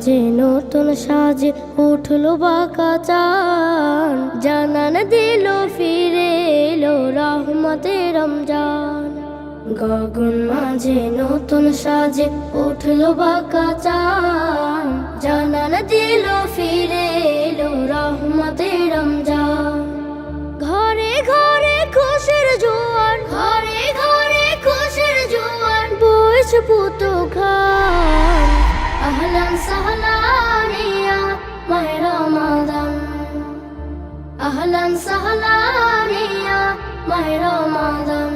মাঝে নতুন সাজে উঠলো বাঁকা চান, জানান দিল ফিরে এলো রহমতের রমজান। গগন মাঝে নতুন সাজে উঠলো বাঁকা চান, জানান দিল ফিরে এলো রহমতের রমজান। ঘরে ঘরে খুশির জোয়ার, ঘরে ঘরে খুশির জোয়ার, বইছে পুতো খান। আহলান সাহলান ইয়া মাহে রমাদান, আহলান সাহলান ইয়া মাহে রমাদান।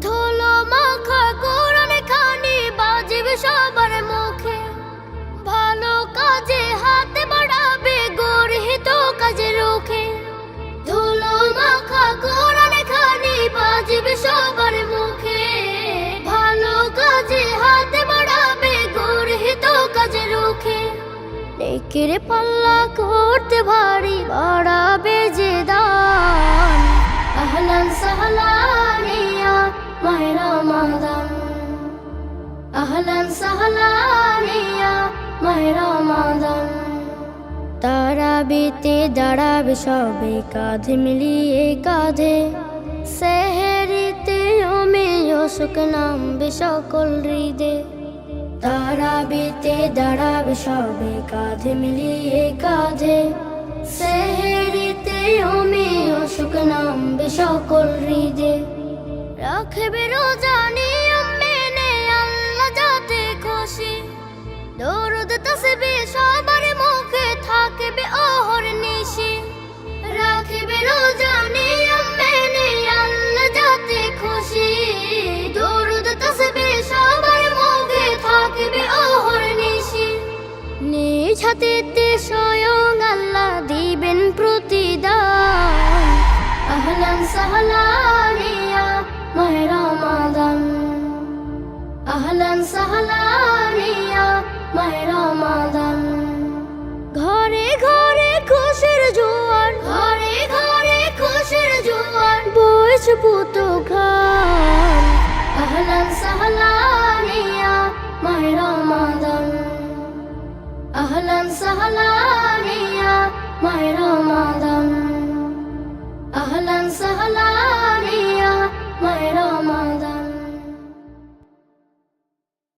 ধুলো মাখা কোরআন খানি বাজিবে সবার মুখে, ভালো কাজে হাত বাড়াবে গর্হিত কাজে রুখে। ধুলো মাখা কোরআন খানি বাজিবে সবার মুখে, ভালো কাজে হাত বাড়াবে গর্হিত কাজে রুখে। নেকির পাল্লা করতে ভারী বাড়াবে যে দান। আহলান সাহলান ইয়া মাহে রমাদান, আহলান সাহলান ইয়া মাহে রমাদান। তারাবিতে দাঁড়াবে সবে কাঁধে মিলিয়ে কাঁধে, সেহেরিতে অমেয় সুখ নামবে সকল হৃদে। তারাবিতে দাঁড়াবে সবে কাঁধে মিলিয়ে কাঁধে, সেহেরিতে অমেয় সুখ নামবে সকল হৃদে। রাখবে রোজা নিয়ম মেনে আল্লাহ যাতে খুশি, দরুদ তাসবিহ সবার মুখে থাকবে অহর্নিশি। রাখবে রোজা নিয়ম মেনে আল্লাহ যাতে খুশি, দরুদ তাসবিহ সবার মুখে থাকবে অহর্নিশি। নিজ হাতেতে স্বয়ং আল্লাহ দিবেন প্রতিদান। আহলান সাহলান ইয়া মাহে রমাদান, আহলান সাহলান ইয়া মাহে রমাদান। ঘরে ঘরে খুশির জোয়ার, ঘরে ঘরে খুশির জোয়ার, বইছে পুতো খান। আহলান সাহলান ইয়া মাহে রমাদান, আহলান সাহলান ইয়া মাহে রমাদান, আহলান সাহলান।